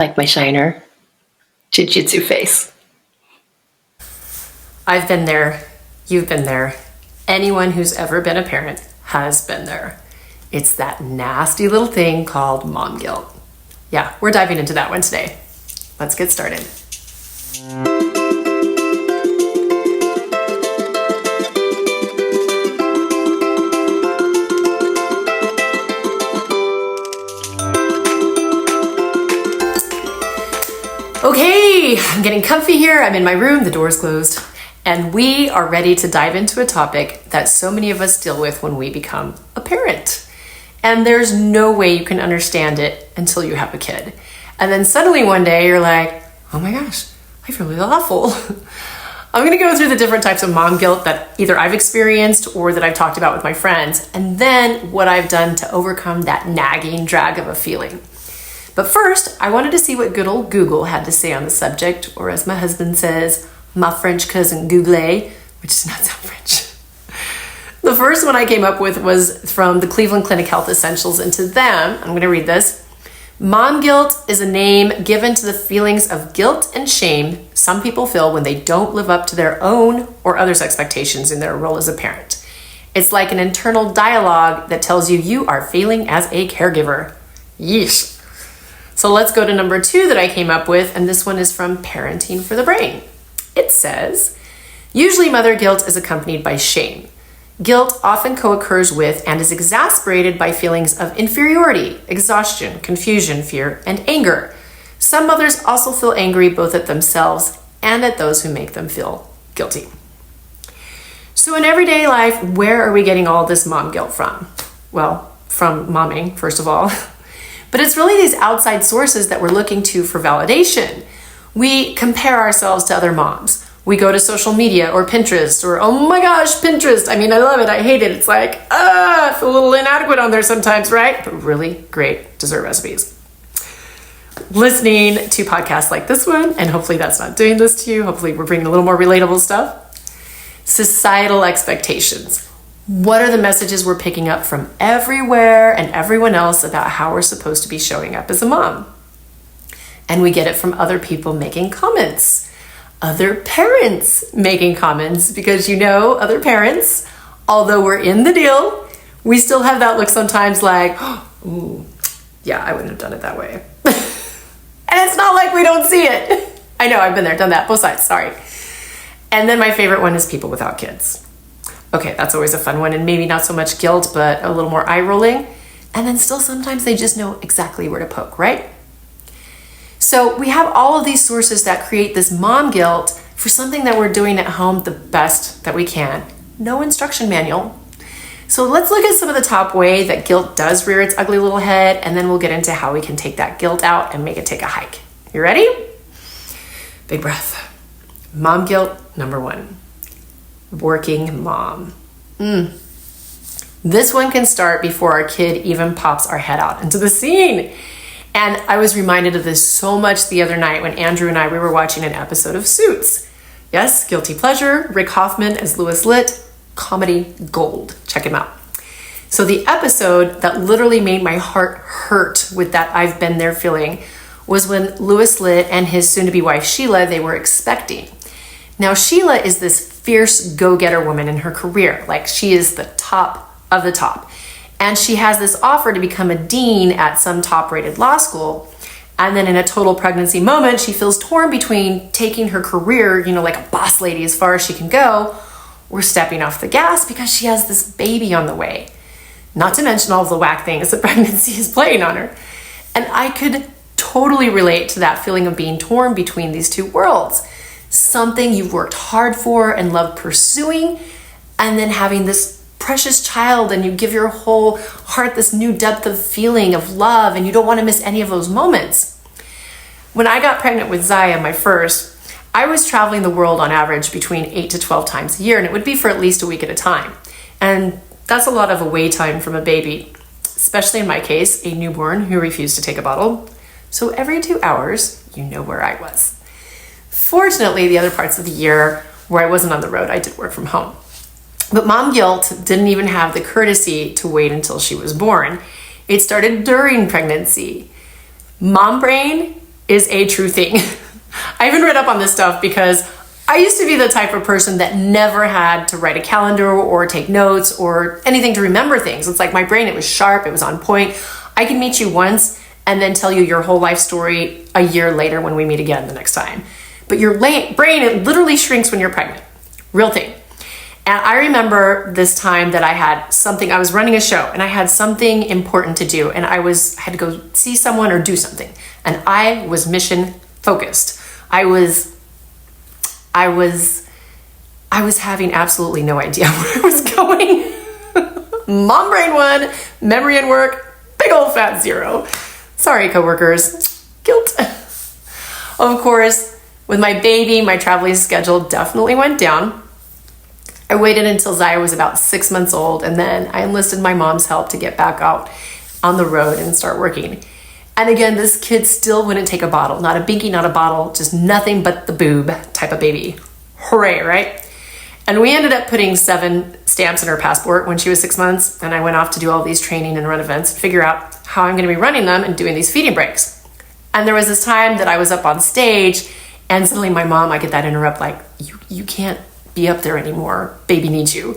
Like my shiner, jiu-jitsu face. I've been there. You've been there. Anyone who's ever been a parent has been there. It's that nasty little thing called mom guilt. Yeah, we're diving into that one today. Let's get started. Okay, I'm getting comfy here. I'm in my room, the door's closed, and we are ready to dive into a topic that so many of us deal with when we become a parent. And there's no way you can understand it until you have a kid. And then suddenly one day you're like, oh my gosh, I feel really awful. I'm gonna go through the different types of mom guilt that either I've experienced or that I've talked about with my friends, and then what I've done to overcome that nagging drag of a feeling. But first, I wanted to see what good old Google had to say on the subject, or as my husband says, my French cousin Google, which does not sound French. The first one I came up with was from the Cleveland Clinic Health Essentials, and to them, I'm going to read this. Mom guilt is a name given to the feelings of guilt and shame some people feel when they don't live up to their own or others' expectations in their role as a parent. It's like an internal dialogue that tells you are failing as a caregiver. Yeesh. So let's go to number 2 that I came up with, and this one is from Parenting for the Brain. It says, usually mother guilt is accompanied by shame. Guilt often co-occurs with and is exacerbated by feelings of inferiority, exhaustion, confusion, fear, and anger. Some mothers also feel angry both at themselves and at those who make them feel guilty. So in everyday life, where are we getting all this mom guilt from? Well, from momming, first of all. But it's really these outside sources that we're looking to for validation. We compare ourselves to other moms. We go to social media or Pinterest or, oh my gosh, Pinterest. I mean, I love it. I hate it. It's like, I feel a little inadequate on there sometimes, right? But really great dessert recipes. Listening to podcasts like this one, and hopefully that's not doing this to you. Hopefully we're bringing a little more relatable stuff. Societal expectations. What are the messages we're picking up from everywhere and everyone else about how we're supposed to be showing up as a mom? And we get it from other people making comments, other parents making comments, because other parents, although we're in the deal, we still have that look sometimes like, ooh, yeah, I wouldn't have done it that way. And it's not like we don't see it. I know, I've been there, done that, both sides, sorry. And then my favorite one is people without kids. Okay, that's always a fun one, and maybe not so much guilt, but a little more eye rolling. And then still sometimes they just know exactly where to poke, right? So we have all of these sources that create this mom guilt for something that we're doing at home the best that we can. No instruction manual. So let's look at some of the top way that guilt does rear its ugly little head, and then we'll get into how we can take that guilt out and make it take a hike. You ready? Big breath. Mom guilt, number 1. Working mom. This one can start before our kid even pops our head out into the scene. And I was reminded of this so much the other night when Andrew and we were watching an episode of Suits. Yes, guilty pleasure, Rick Hoffman as Louis Litt, comedy gold. Check him out. So the episode that literally made my heart hurt with that I've been there feeling was when Louis Litt and his soon-to-be wife Sheila, they were expecting. Now Sheila is this fierce go-getter woman in her career. Like, she is the top of the top. And she has this offer to become a dean at some top-rated law school. And then in a total pregnancy moment, she feels torn between taking her career, like a boss lady as far as she can go, or stepping off the gas because she has this baby on the way. Not to mention all of the whack things that pregnancy is playing on her. And I could totally relate to that feeling of being torn between these two worlds. Something you've worked hard for and loved pursuing, and then having this precious child, and you give your whole heart this new depth of feeling of love, and you don't want to miss any of those moments. When I got pregnant with Zaya, my first, I was traveling the world on average between 8 to 12 times a year, and it would be for at least a week at a time. And that's a lot of away time from a baby, especially in my case, a newborn who refused to take a bottle. So every 2 hours, where I was. Fortunately, the other parts of the year where I wasn't on the road, I did work from home. But mom guilt didn't even have the courtesy to wait until she was born. It started during pregnancy. Mom brain is a true thing. I even read up on this stuff because I used to be the type of person that never had to write a calendar or take notes or anything to remember things. It's like my brain, it was sharp, it was on point. I can meet you once and then tell you your whole life story a year later when we meet again the next time. But your brain, it literally shrinks when you're pregnant. Real thing. And I remember this time that I was running a show and I had something important to do, and I had to go see someone or do something. And I was mission focused. I was having absolutely no idea where I was going. Mom brain 1, memory and work, big old fat 0. Sorry, coworkers. Guilt. Of course, with my baby, my traveling schedule definitely went down. I waited until Zaya was about 6 months old, and then I enlisted my mom's help to get back out on the road and start working. And again, this kid still wouldn't take a bottle. Not a binky, not a bottle, just nothing but the boob type of baby. Hooray, right? And we ended up putting 7 stamps in her passport when she was 6 months, and I went off to do all these training and run events and figure out how I'm going to be running them and doing these feeding breaks. And there was this time that I was up on stage, and suddenly my mom, I get that interrupt like, you can't be up there anymore. Baby needs you.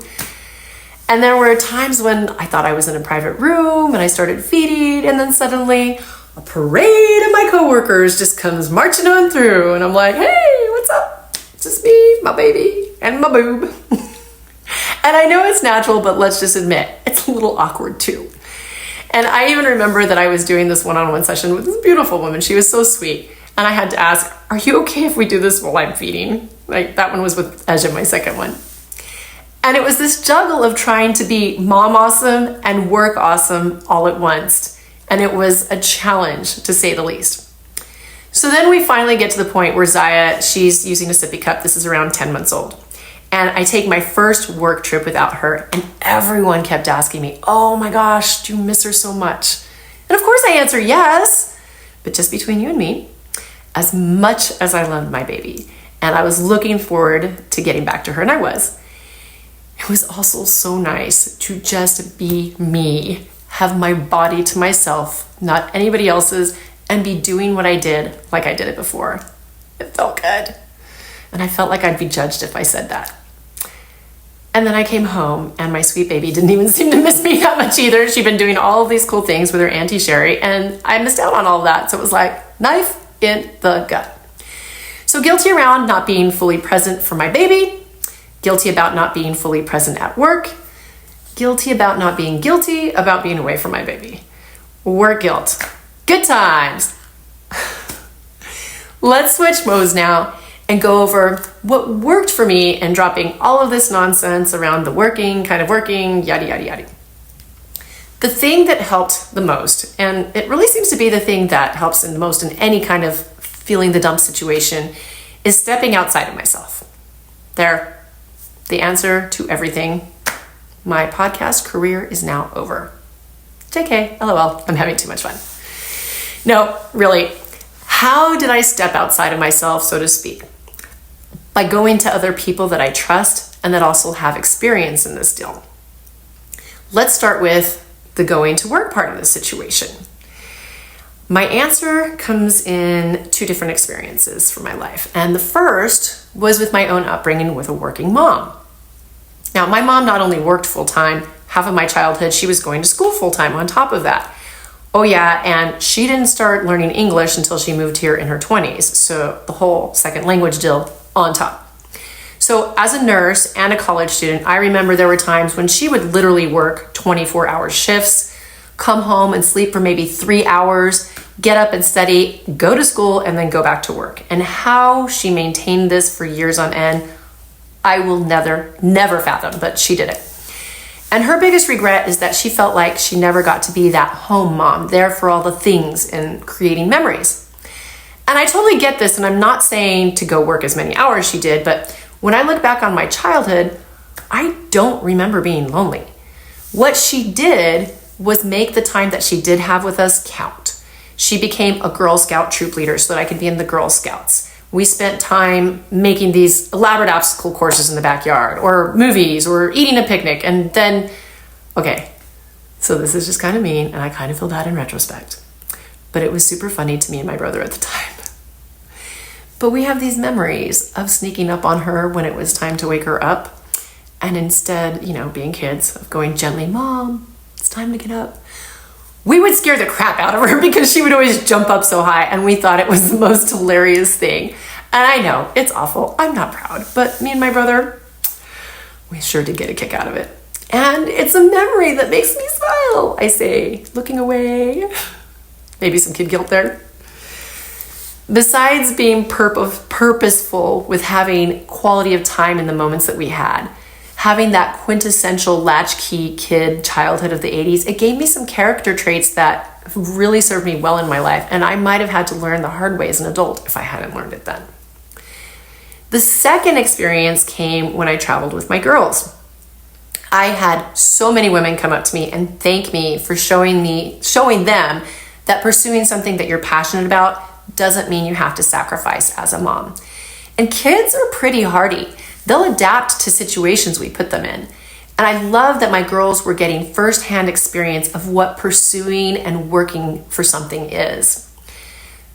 And there were times when I thought I was in a private room and I started feeding, and then suddenly a parade of my coworkers just comes marching on through, and I'm like, hey, what's up? It's just me, my baby, and my boob. And I know it's natural, but let's just admit, it's a little awkward too. And I even remember that I was doing this one-on-one session with this beautiful woman. She was so sweet. And I had to ask, are you okay if we do this while I'm feeding? Like, that one was with Eja, my second one. And it was this juggle of trying to be mom awesome and work awesome all at once. And it was a challenge, to say the least. So then we finally get to the point where Zaya, she's using a sippy cup. This is around 10 months old. And I take my first work trip without her, and everyone kept asking me, oh my gosh, do you miss her so much? And of course I answer yes, but just between you and me, as much as I loved my baby, and I was looking forward to getting back to her, and I was, it was also so nice to just be me, have my body to myself, not anybody else's, and be doing what I did like I did it before. It felt good. And I felt like I'd be judged if I said that. And then I came home, and my sweet baby didn't even seem to miss me that much either. She'd been doing all of these cool things with her Auntie Sherry, and I missed out on all of that. So it was like, knife in the gut. So guilty around not being fully present for my baby, guilty about not being fully present at work, guilty about not being guilty about being away from my baby. Work guilt. Good times. Let's switch modes now and go over what worked for me and dropping all of this nonsense around the working, kind of working, yada, yada, yada. The thing that helped the most, and it really seems to be the thing that helps the most in any kind of feeling the dump situation, is stepping outside of myself. There, the answer to everything. My podcast career is now over. JK, LOL, I'm having too much fun. No, really, how did I step outside of myself, so to speak? By going to other people that I trust and that also have experience in this deal. Let's start with the going to work part of the situation. My answer comes in 2 different experiences for my life. And the first was with my own upbringing with a working mom. Now, my mom not only worked full-time, half of my childhood, she was going to school full-time on top of that. Oh yeah, and she didn't start learning English until she moved here in her 20s. So the whole second language deal on top. So as a nurse and a college student, I remember there were times when she would literally work 24-hour shifts, come home and sleep for maybe 3 hours, get up and study, go to school, and then go back to work. And how she maintained this for years on end, I will never fathom, but she did it. And her biggest regret is that she felt like she never got to be that home mom, there for all the things and creating memories. And I totally get this, and I'm not saying to go work as many hours she did, but when I look back on my childhood, I don't remember being lonely. What she did was make the time that she did have with us count. She became a Girl Scout troop leader so that I could be in the Girl Scouts. We spent time making these elaborate obstacle courses in the backyard, or movies, or eating a picnic, and then, okay, so this is just kind of mean, and I kind of feel bad in retrospect, but it was super funny to me and my brother at the time. But we have these memories of sneaking up on her when it was time to wake her up. And instead, being kids, of going gently, Mom, it's time to get up. We would scare the crap out of her because she would always jump up so high, and we thought it was the most hilarious thing. And I know, it's awful. I'm not proud. But me and my brother, we sure did get a kick out of it. And it's a memory that makes me smile, I say, looking away. Maybe some kid guilt there. Besides being purposeful with having quality of time in the moments that we had, having that quintessential latchkey kid childhood of the 80s, it gave me some character traits that really served me well in my life, and I might have had to learn the hard way as an adult if I hadn't learned it then. The second experience came when I traveled with my girls. I had so many women come up to me and thank me for showing them that pursuing something that you're passionate about doesn't mean you have to sacrifice as a mom. And kids are pretty hardy. They'll adapt to situations we put them in. And I love that my girls were getting firsthand experience of what pursuing and working for something is.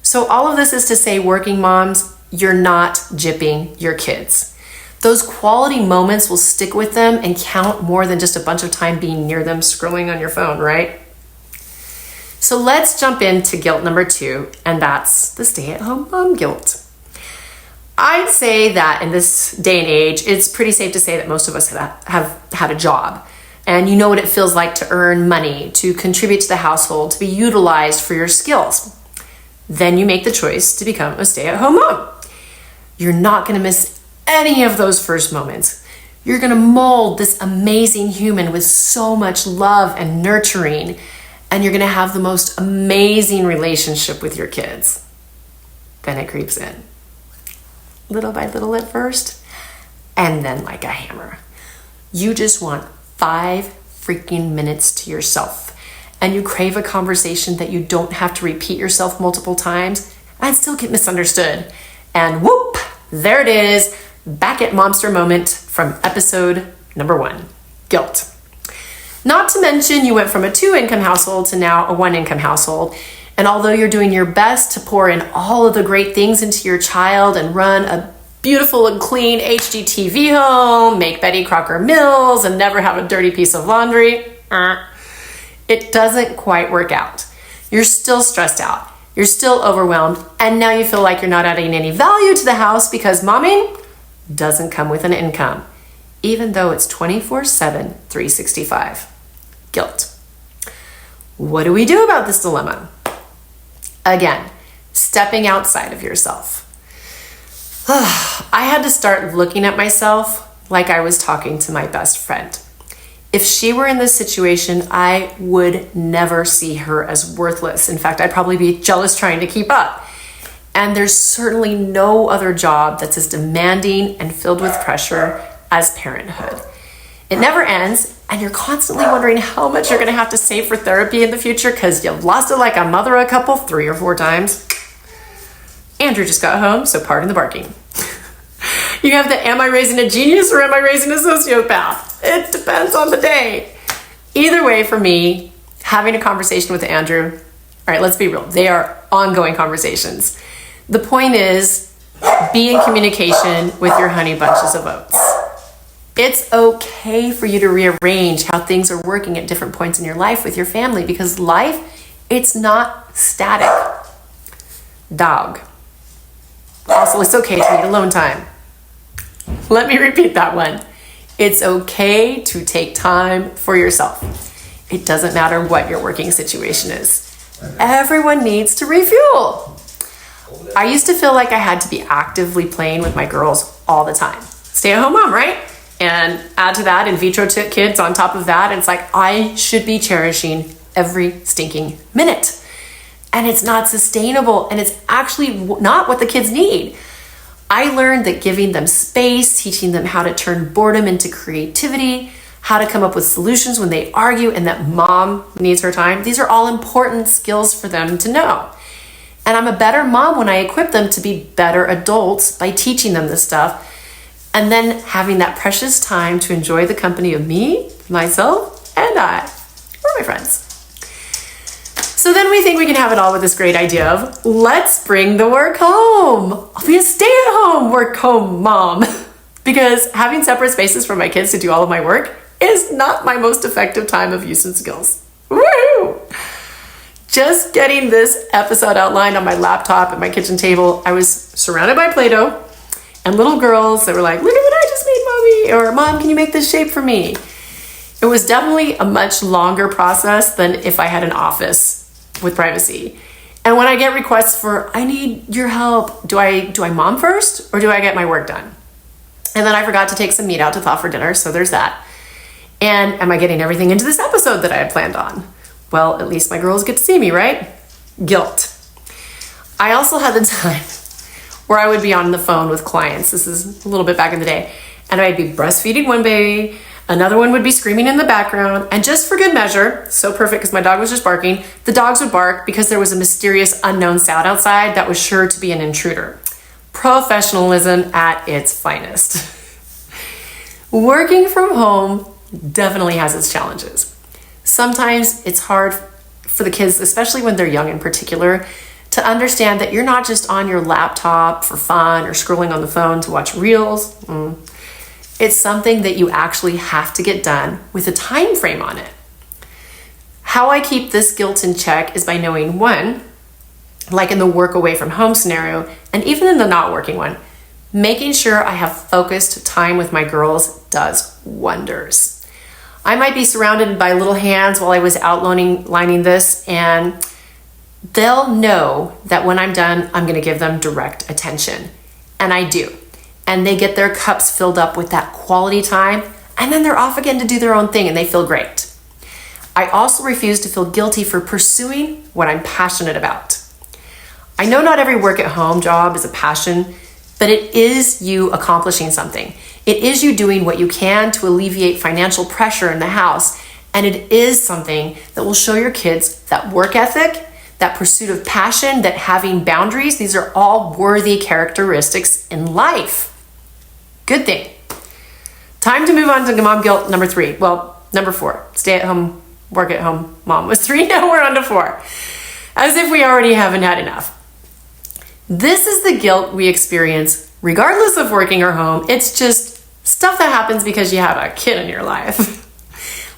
So all of this is to say, working moms, you're not gypping your kids. Those quality moments will stick with them and count more than just a bunch of time being near them scrolling on your phone, right? So let's jump into guilt number 2, and that's the stay-at-home mom guilt. I'd say that in this day and age, it's pretty safe to say that most of us have had a job. And you know what it feels like to earn money, to contribute to the household, to be utilized for your skills. Then you make the choice to become a stay-at-home mom. You're not going to miss any of those first moments. You're going to mold this amazing human with so much love and nurturing, and you're going to have the most amazing relationship with your kids. Then it creeps in. Little by little at first, and then like a hammer. You just want 5 freaking minutes to yourself, and you crave a conversation that you don't have to repeat yourself multiple times and still get misunderstood. And whoop, there it is, back at Momster Moment from episode number 1, guilt. Not to mention you went from a 2-income household to now a 1-income household. And although you're doing your best to pour in all of the great things into your child and run a beautiful and clean HGTV home, make Betty Crocker meals, and never have a dirty piece of laundry, it doesn't quite work out. You're still stressed out. You're still overwhelmed. And now you feel like you're not adding any value to the house because momming doesn't come with an income, even though it's 24/7, 365. Guilt. What do we do about this dilemma? Again, stepping outside of yourself. I had to start looking at myself like I was talking to my best friend. If she were in this situation, I would never see her as worthless. In fact, I'd probably be jealous trying to keep up. And there's certainly no other job that's as demanding and filled with pressure as parenthood. It never ends, and you're constantly wondering how much you're going to have to save for therapy in the future because you've lost it like a mother a couple 3 or 4 times. Andrew just got home, so pardon the barking. You have the am I raising a genius or am I raising a sociopath? It depends on the day. Either way, for me, having a conversation with Andrew, all right, let's be real, they are ongoing conversations. The point is, be in communication with your honey bunches of oats. It's okay for you to rearrange how things are working at different points in your life with your family because life, it's not static. Dog. Also, it's okay to need alone time. Let me repeat that one. It's okay to take time for yourself. It doesn't matter what your working situation is. Everyone needs to refuel. I used to feel like I had to be actively playing with my girls all the time. Stay-at-home mom, right? And add to that in vitro kids on top of that. It's like I should be cherishing every stinking minute. And it's not sustainable. And it's actually not what the kids need. I learned that giving them space, teaching them how to turn boredom into creativity, how to come up with solutions when they argue, and that mom needs her time. These are all important skills for them to know. And I'm a better mom when I equip them to be better adults by teaching them this stuff. And then having that precious time to enjoy the company of me, myself, and I, or my friends. So then we think we can have it all with this great idea of let's bring the work home. I'll be a stay-at-home work home mom. Because having separate spaces for my kids to do all of my work is not my most effective time of use and skills. Woo! Just getting this episode outlined on my laptop at my kitchen table, I was surrounded by Play-Doh and little girls that were like, look at what I just made, Mommy, or Mom, can you make this shape for me? It was definitely a much longer process than if I had an office with privacy. And when I get requests for, I need your help, do I mom first or do I get my work done? And then I forgot to take some meat out to thaw for dinner, so there's that. And am I getting everything into this episode that I had planned on? Well, at least my girls get to see me, right? Guilt. I also had the time where I would be on the phone with clients. This is a little bit back in the day. And I'd be breastfeeding one baby, another one would be screaming in the background, and just for good measure, so perfect because my dog was just barking, the dogs would bark because there was a mysterious unknown sound outside that was sure to be an intruder. Professionalism at its finest. Working from home definitely has its challenges. Sometimes it's hard for the kids, especially when they're young in particular, to understand that you're not just on your laptop for fun or scrolling on the phone to watch reels. It's something that you actually have to get done with a time frame on it. How I keep this guilt in check is by knowing, one, like in the work away from home scenario, and even in the not working one, making sure I have focused time with my girls does wonders. I might be surrounded by little hands while I was outlining this, and they'll know that when I'm done, I'm gonna give them direct attention. And I do. And they get their cups filled up with that quality time, and then they're off again to do their own thing, and they feel great. I also refuse to feel guilty for pursuing what I'm passionate about. I know not every work at home job is a passion, but it is you accomplishing something. It is you doing what you can to alleviate financial pressure in the house, and it is something that will show your kids that work ethic, that pursuit of passion, that having boundaries, these are all worthy characteristics in life. Good thing. Time to move on to mom guilt number 3. Well, number 4, stay at home, work at home mom was 3. Now we're on to 4. As if we already haven't had enough. This is the guilt we experience regardless of working or home. It's just stuff that happens because you have a kid in your life.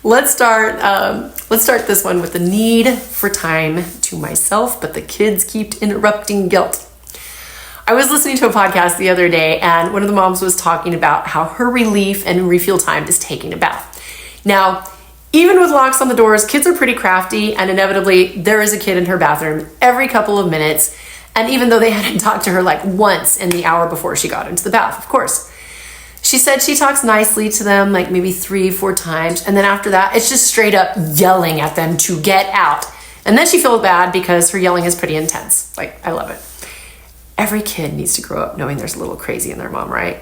Let's start this one with the need for time to myself, but the kids keep interrupting guilt. I was listening to a podcast the other day, and one of the moms was talking about how her relief and refuel time is taking a bath. Now, even with locks on the doors, kids are pretty crafty, and inevitably there is a kid in her bathroom every couple of minutes. And even though they hadn't talked to her like once in the hour before she got into the bath, of course. She said she talks nicely to them like maybe 3-4 times. And then after that, it's just straight up yelling at them to get out. And then she feels bad because her yelling is pretty intense. Like, I love it. Every kid needs to grow up knowing there's a little crazy in their mom, right?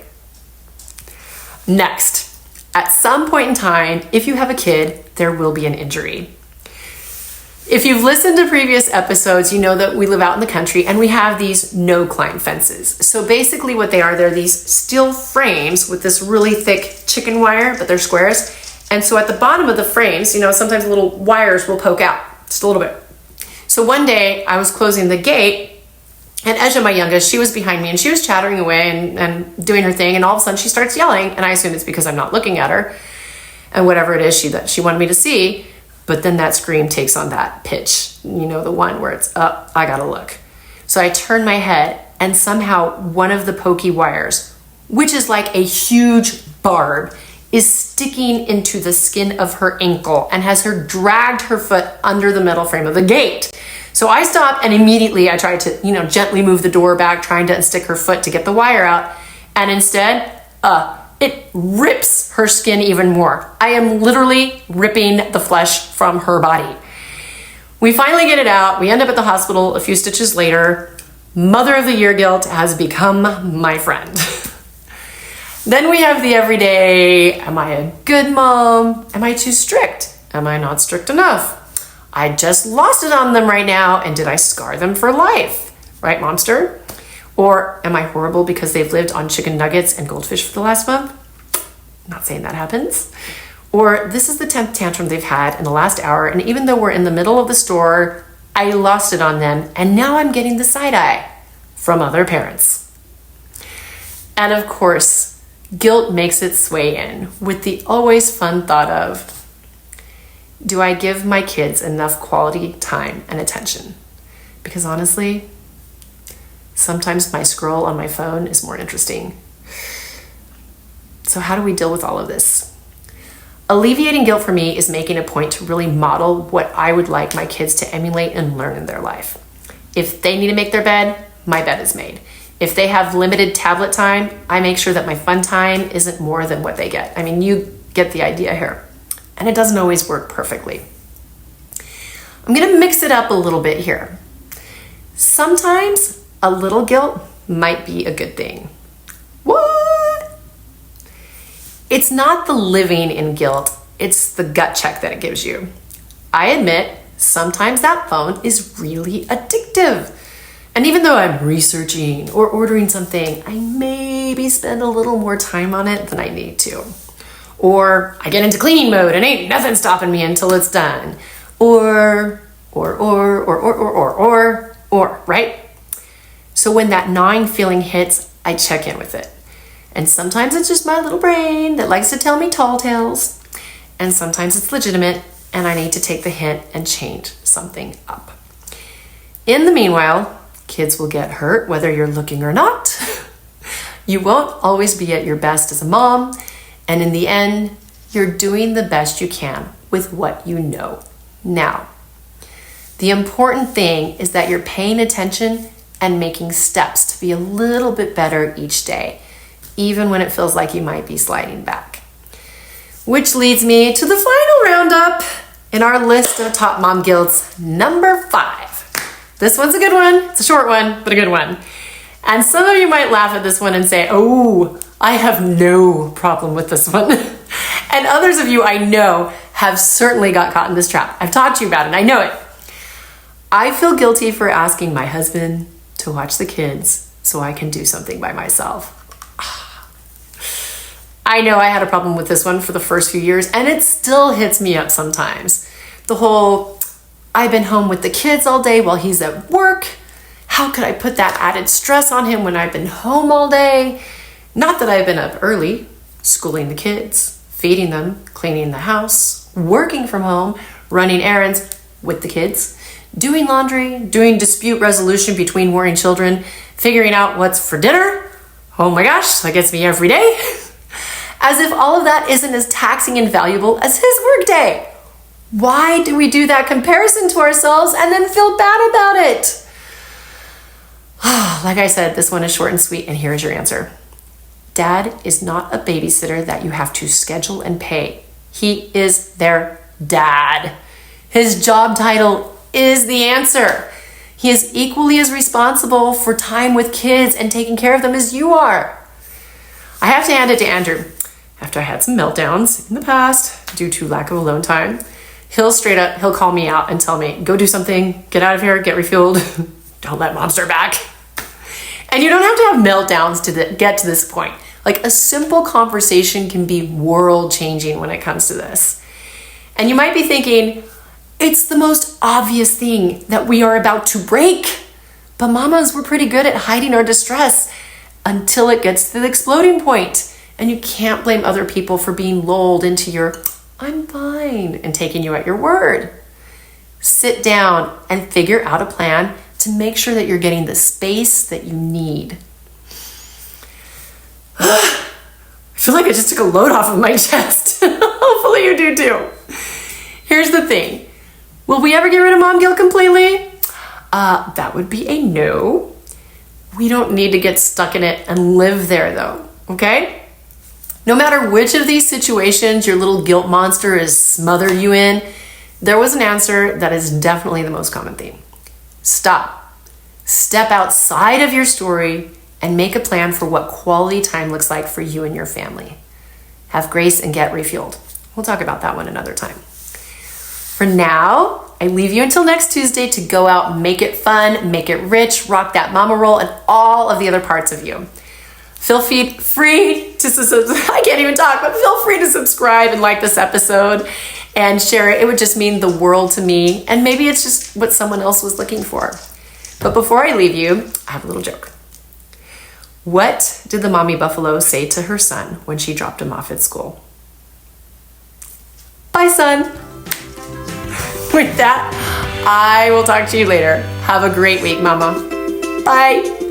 Next, at some point in time, if you have a kid, there will be an injury. If you've listened to previous episodes, you know that we live out in the country and we have these no-climb fences. So basically what they are, they're these steel frames with this really thick chicken wire, but they're squares. And so at the bottom of the frames, sometimes little wires will poke out just a little bit. So one day I was closing the gate, and Esha, my youngest, she was behind me and she was chattering away and doing her thing. And all of a sudden she starts yelling, and I assume it's because I'm not looking at her and whatever it is that she wanted me to see. But then that scream takes on that pitch, the one where it's up, I gotta look. So I turn my head, and somehow one of the pokey wires, which is like a huge barb, is sticking into the skin of her ankle and has her dragged her foot under the metal frame of the gate. So I stop, and immediately I try to, gently move the door back, trying to unstick her foot to get the wire out. And instead, it rips her skin even more. I am literally ripping the flesh from her body. We finally get it out. We end up at the hospital a few stitches later. Mother of the Year guilt has become my friend. Then we have the everyday, am I a good mom? Am I too strict? Am I not strict enough? I just lost it on them right now, and did I scar them for life? Right, Momster? Or am I horrible because they've lived on chicken nuggets and goldfish for the last month? Not saying that happens. Or this is the 10th tantrum they've had in the last hour, and even though we're in the middle of the store, I lost it on them, and now I'm getting the side eye from other parents. And of course, guilt makes its way in with the always fun thought of, do I give my kids enough quality time and attention? Because honestly, sometimes my scroll on my phone is more interesting. So how do we deal with all of this? Alleviating guilt for me is making a point to really model what I would like my kids to emulate and learn in their life. If they need to make their bed, my bed is made. If they have limited tablet time, I make sure that my fun time isn't more than what they get. I mean, you get the idea here. And it doesn't always work perfectly. I'm gonna mix it up a little bit here. Sometimes a little guilt might be a good thing. What? It's not the living in guilt, it's the gut check that it gives you. I admit, sometimes that phone is really addictive. And even though I'm researching or ordering something, I maybe spend a little more time on it than I need to. Or I get into cleaning mode and ain't nothing stopping me until it's done. Or, right? So when that gnawing feeling hits, I check in with it. And sometimes it's just my little brain that likes to tell me tall tales. And sometimes it's legitimate and I need to take the hint and change something up. In the meanwhile, kids will get hurt whether you're looking or not. You won't always be at your best as a mom. And in the end, you're doing the best you can with what you know now. The important thing is that you're paying attention and making steps to be a little bit better each day, even when it feels like you might be sliding back. Which leads me to the final roundup in our list of top mom guilts, number 5. This one's a good one. It's a short one, but a good one. And some of you might laugh at this one and say, oh, I have no problem with this one. And others of you I know have certainly got caught in this trap. I've talked to you about it, I know it. I feel guilty for asking my husband to watch the kids so I can do something by myself. I know I had a problem with this one for the first few years, and it still hits me up sometimes. The whole, I've been home with the kids all day while he's at work. How could I put that added stress on him when I've been home all day? Not that I've been up early, schooling the kids, feeding them, cleaning the house, working from home, running errands with the kids, doing laundry, doing dispute resolution between warring children, figuring out what's for dinner. Oh my gosh, that gets me every day. As if all of that isn't as taxing and valuable as his workday. Why do we do that comparison to ourselves and then feel bad about it? Like I said, this one is short and sweet, and here is your answer. Dad is not a babysitter that you have to schedule and pay. He is their dad. His job title is the answer. He is equally as responsible for time with kids and taking care of them as you are. I have to hand it to Andrew. After I had some meltdowns in the past due to lack of alone time, he'll call me out and tell me, go do something, get out of here, get refueled. Don't let mom start back. And you don't have to have meltdowns to get to this point. Like, a simple conversation can be world changing when it comes to this. And you might be thinking, it's the most obvious thing that we are about to break. But mamas, we're pretty good at hiding our distress until it gets to the exploding point. And you can't blame other people for being lulled into your, I'm fine, and taking you at your word. Sit down and figure out a plan to make sure that you're getting the space that you need. I feel like I just took a load off of my chest. Hopefully you do too. Here's the thing. Will we ever get rid of mom guilt completely? That would be a no. We don't need to get stuck in it and live there though, okay? No matter which of these situations your little guilt monster has smothered you in, there was an answer that is definitely the most common theme. Stop. Step outside of your story and make a plan for what quality time looks like for you and your family. Have grace and get refueled. We'll talk about that one another time. For now, I leave you until next Tuesday to go out, make it fun, make it rich, rock that mama roll, and all of the other parts of you. Feel free to I can't even talk, but feel free to subscribe and like this episode and share it. It would just mean the world to me, and maybe it's just what someone else was looking for. But before I leave you, I have a little joke. What did the mommy buffalo say to her son when she dropped him off at school? Bye, son. With that, I will talk to you later. Have a great week, Mama. Bye.